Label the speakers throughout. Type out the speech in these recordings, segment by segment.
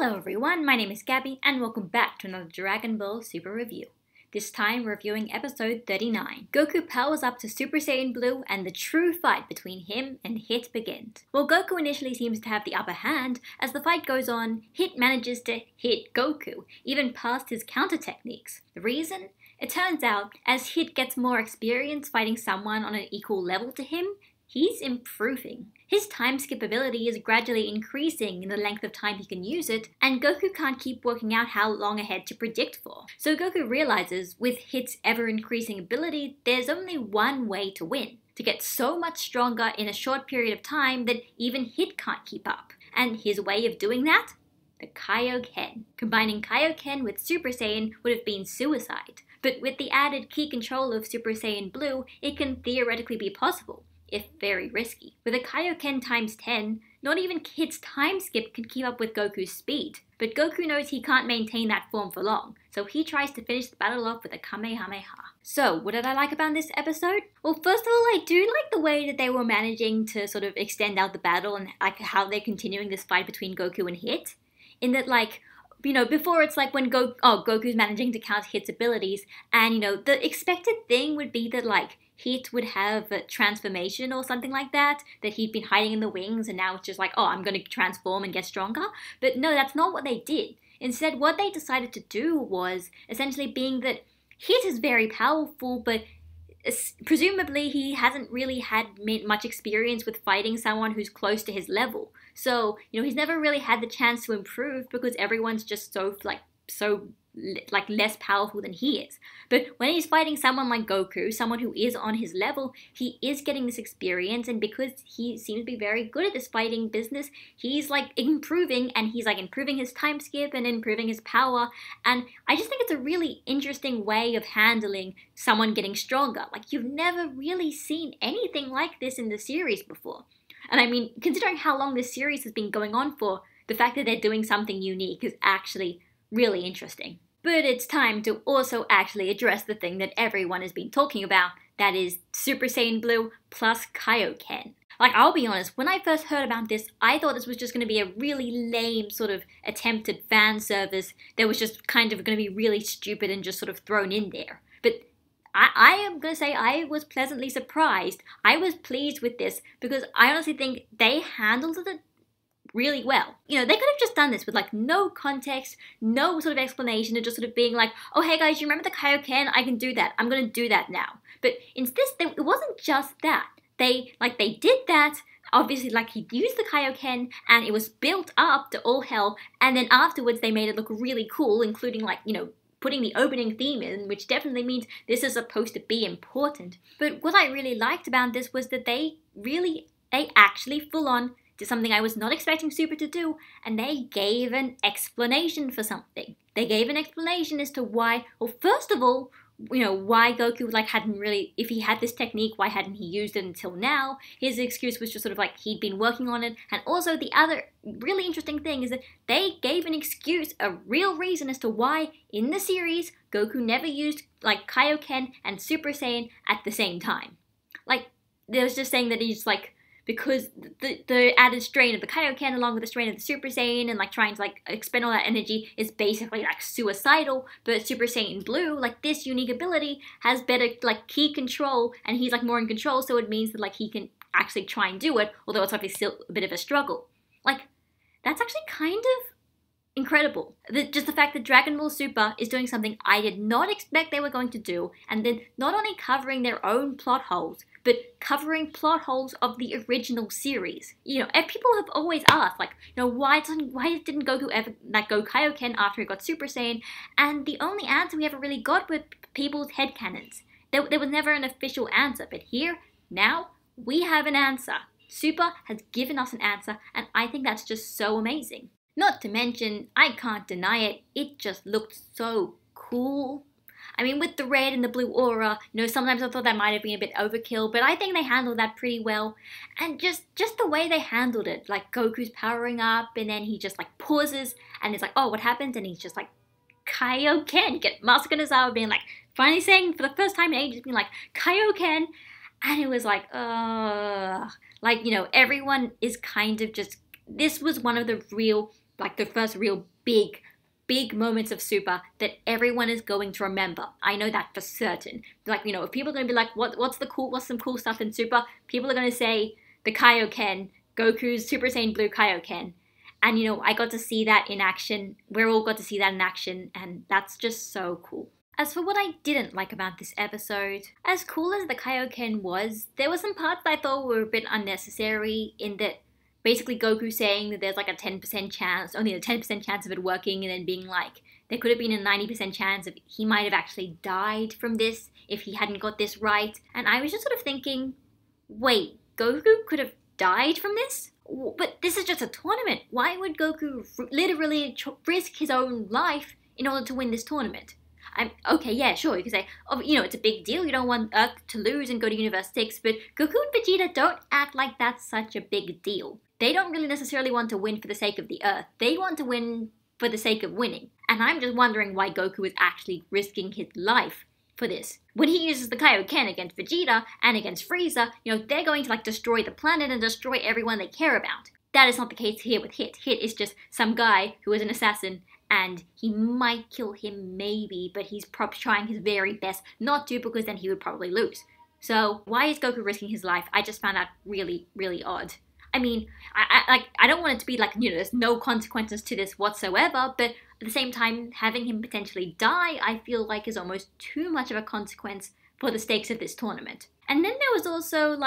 Speaker 1: Hello everyone, my name is Gabby and welcome back to another Dragon Ball Super review. This time we're reviewing episode 39. Goku powers up to Super Saiyan Blue and the true fight between him and Hit begins. While Goku initially seems to have the upper hand, as the fight goes on, Hit manages to hit Goku, even past his counter techniques. The reason? It turns out, as Hit gets more experience fighting someone on an equal level to him, he's improving. His time skip ability is gradually increasing in the length of time he can use it, and Goku can't keep working out how long ahead to predict for. So Goku realizes, with Hit's ever-increasing ability, there's only one way to win. To get so much stronger in a short period of time that even Hit can't keep up. And his way of doing that? The Kaio-Ken. Combining Kaio-Ken with Super Saiyan would have been suicide. But with the added key control of Super Saiyan Blue, it can theoretically be possible, if very risky. With a Kaio-Ken times 10, not even Hit's time skip can keep up with Goku's speed. But Goku knows he can't maintain that form for long, so he tries to finish the battle off with a Kamehameha. So, what did I like about this episode? Well, first of all, I do like the way that they were managing to sort of extend out the battle and like how they're continuing this fight between Goku and Hit. In that, like, before it's like when Goku's managing to counter Hit's abilities, and the expected thing would be that like Hit would have a transformation or something like that he'd been hiding in the wings, and now it's just like, oh, I'm going to transform and get stronger. But no, that's not what they did. Instead, what they decided to do was essentially being that Hit is very powerful, but presumably he hasn't really had much experience with fighting someone who's close to his level. So, he's never really had the chance to improve because everyone's just so less powerful than he is. But when he's fighting someone like Goku, someone who is on his level, he is getting this experience, and because he seems to be very good at this fighting business, he's like improving, and he's like improving his time skip and improving his power. And I just think it's a really interesting way of handling someone getting stronger. Like, you've never really seen anything like this in the series before. And I mean, considering how long this series has been going on for, the fact that they're doing something unique is actually really interesting. But it's time to also actually address the thing that everyone has been talking about, that is Super Saiyan Blue plus Kaio-Ken. Like, I'll be honest, when I first heard about this, I thought this was just going to be a really lame sort of attempted fan service that was just kind of going to be really stupid and just sort of thrown in there. But I am going to say I was pleasantly surprised. I was pleased with this because I honestly think they handled it really well. They could have just done this with like no context, no sort of explanation, and just sort of being like, oh hey guys, you remember the Kaio-Ken? I can do that. I'm going to do that now. But in this, it wasn't just that. They did that. Obviously, like, he used the Kaio-Ken and it was built up to all hell, and then afterwards they made it look really cool, including like, putting the opening theme in, which definitely means this is supposed to be important. But what I really liked about this was that they actually full on did something I was not expecting Super to do, and they gave an explanation for something. They gave an explanation as to why, well, first of all, why Goku hadn't really, if he had this technique, why hadn't he used it until now? His excuse was just sort of like he'd been working on it. And also the other really interesting thing is that they gave an excuse, a real reason as to why in the series Goku never used like Kaio-Ken and Super Saiyan at the same time. Like, they was just saying that he's like, because the added strain of the Kaio-Ken along with the strain of the Super Saiyan and like trying to like expend all that energy is basically like suicidal. But Super Saiyan Blue, like this unique ability, has better like key control, and he's like more in control, so it means that like he can actually try and do it, although it's obviously still a bit of a struggle. Like, that's actually kind of incredible. Just the fact that Dragon Ball Super is doing something I did not expect they were going to do, and then not only covering their own plot holes, but covering plot holes of the original series. And people have always asked, like, why didn't Goku ever go Kaio-Ken after he got Super Saiyan? And the only answer we ever really got were people's headcanons. There was never an official answer, but here, now, we have an answer. Super has given us an answer, and I think that's just so amazing. Not to mention, I can't deny it, it just looked so cool. I mean, with the red and the blue aura, sometimes I thought that might have been a bit overkill, but I think they handled that pretty well. And just the way they handled it, like Goku's powering up, and then he just like pauses, and it's like, oh, what happened? And he's just like, Kaio-Ken, you get Master Kanazawa being like, finally saying for the first time in ages, being like, Kaio-Ken, and it was like, everyone is kind of just, this was one of the real like the first real big moments of Super that everyone is going to remember. I know that for certain. Like, if people are going to be like, what's some cool stuff in Super? People are going to say the Kaio-Ken, Goku's Super Saiyan Blue Kaio-Ken. And, I got to see that in action. We all got to see that in action, and that's just so cool. As for what I didn't like about this episode, as cool as the Kaio-Ken was, there were some parts that I thought were a bit unnecessary, in that basically Goku saying that there's like a 10% chance, only a 10% chance of it working, and then being like, there could have been a 90% chance of he might have actually died from this if he hadn't got this right. And I was just sort of thinking, wait, Goku could have died from this? But this is just a tournament. Why would Goku literally risk his own life in order to win this tournament? Okay, yeah, sure, you could say, it's a big deal. You don't want Earth to lose and go to Universe 6, but Goku and Vegeta don't act like that's such a big deal. They don't really necessarily want to win for the sake of the Earth. They want to win for the sake of winning. And I'm just wondering why Goku is actually risking his life for this. When he uses the Kaio-Ken against Vegeta and against Frieza, they're going to destroy the planet and destroy everyone they care about. That is not the case here with Hit. Hit is just some guy who is an assassin, and he might kill him maybe, but he's trying his very best not to, because then he would probably lose. So why is Goku risking his life? I just found that really, really odd. I mean, I don't want it to be there's no consequences to this whatsoever, but at the same time, having him potentially die, I feel like is almost too much of a consequence for the stakes of this tournament. And then there was also,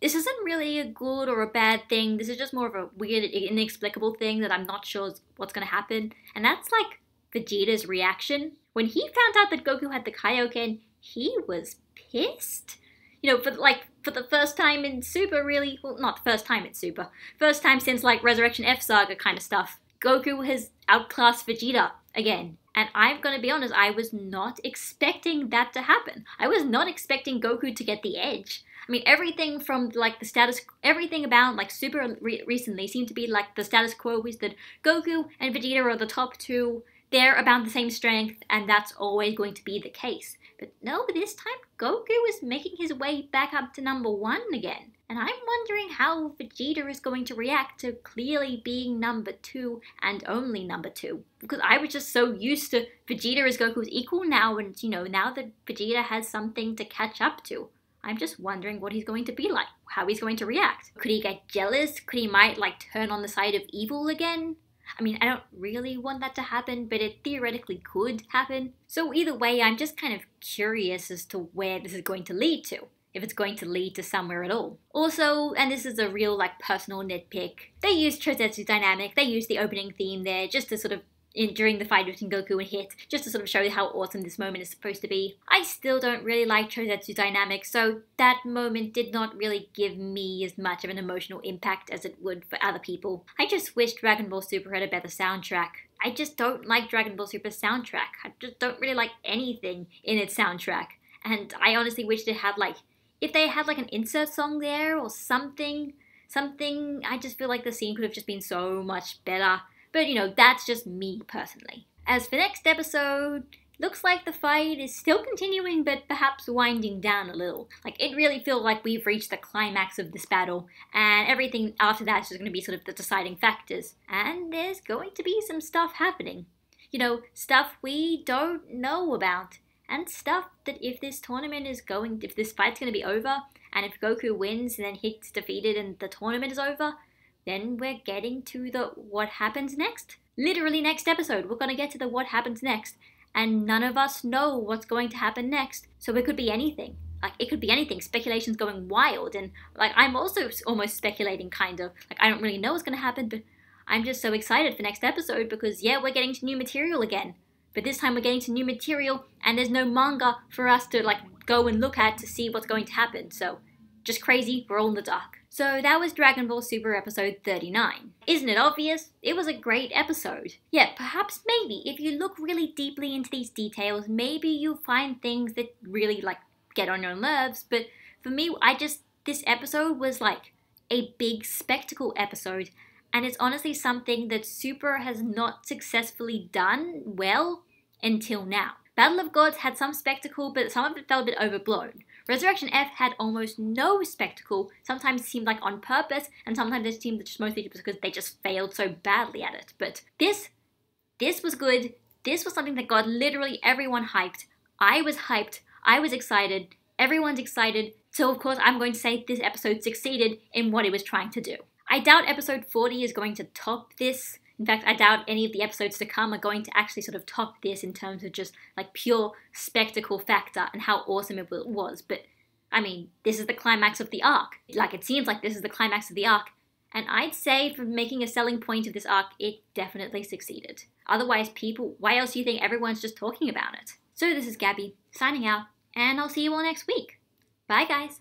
Speaker 1: this isn't really a good or a bad thing, this is just more of a weird, inexplicable thing that I'm not sure what's going to happen, and that's, Vegeta's reaction. When he found out that Goku had the Kaio-Ken, he was pissed. For the first time in Super, really, well, not first time in Super, first time since, Resurrection F Saga kind of stuff, Goku has outclassed Vegeta again. And I'm gonna be honest, I was not expecting that to happen. I was not expecting Goku to get the edge. I mean, everything from, everything about, Super recently seemed to be, the status quo is that Goku and Vegeta are the top two, they're about the same strength, and that's always going to be the case. But no, this time, Goku is making his way back up to number 1 again. And I'm wondering how Vegeta is going to react to clearly being number 2 and only number 2. Because I was just so used to Vegeta as Goku's equal now, and now that Vegeta has something to catch up to. I'm just wondering what he's going to be like, how he's going to react. Could he get jealous? Could he might turn on the side of evil again? I mean, I don't really want that to happen, but it theoretically could happen. So either way, I'm just kind of curious as to where this is going to lead to. If it's going to lead to somewhere at all. Also, and this is a real personal nitpick, they used Chosetsu Dynamic, they used the opening theme there just to sort of, during the fight between Goku and Hit, just to sort of show how awesome this moment is supposed to be. I still don't really like Chosetsu Dynamic, so that moment did not really give me as much of an emotional impact as it would for other people. I just wish Dragon Ball Super had a better soundtrack. I just don't like Dragon Ball Super's soundtrack. I just don't really like anything in its soundtrack. And I honestly wish it had if they had an insert song there or something, I just feel like the scene could have just been so much better. But that's just me personally. As for next episode, looks like the fight is still continuing, but perhaps winding down a little. It really feels like we've reached the climax of this battle, and everything after that is just going to be sort of the deciding factors. And there's going to be some stuff happening. Stuff we don't know about. And stuff that if this fight's going to be over, and if Goku wins and then Hit's defeated and the tournament is over, then we're getting to the what happens next. Literally next episode, we're going to get to the what happens next, and none of us know what's going to happen next, so it could be anything. It could be anything. Speculation's going wild, and I'm also almost speculating kind of. I don't really know what's going to happen, but I'm just so excited for next episode because yeah, we're getting to new material again. But this time we're getting to new material, and there's no manga for us to go and look at to see what's going to happen. So, just crazy, we're all in the dark. So that was Dragon Ball Super episode 39. Isn't it obvious? It was a great episode. Yeah, perhaps maybe, if you look really deeply into these details, maybe you'll find things that really, get on your nerves. But for me, this episode was, a big spectacle episode. And it's honestly something that Super has not successfully done well until now. Battle of Gods had some spectacle, but some of it felt a bit overblown. Resurrection F had almost no spectacle, sometimes seemed like on purpose, and sometimes it seemed just mostly because they just failed so badly at it. But this was good. This was something that got literally everyone hyped. I was hyped. I was excited. Everyone's excited. So of course I'm going to say this episode succeeded in what it was trying to do. I doubt episode 40 is going to top this. In fact, I doubt any of the episodes to come are going to actually sort of top this in terms of just like pure spectacle factor and how awesome it was. But I mean, this is the climax of the arc. Like, it seems like this is the climax of the arc. And I'd say for making a selling point of this arc, it definitely succeeded. Otherwise, people, why else do you think everyone's just talking about it? So this is Gabby, signing out, and I'll see you all next week. Bye, guys.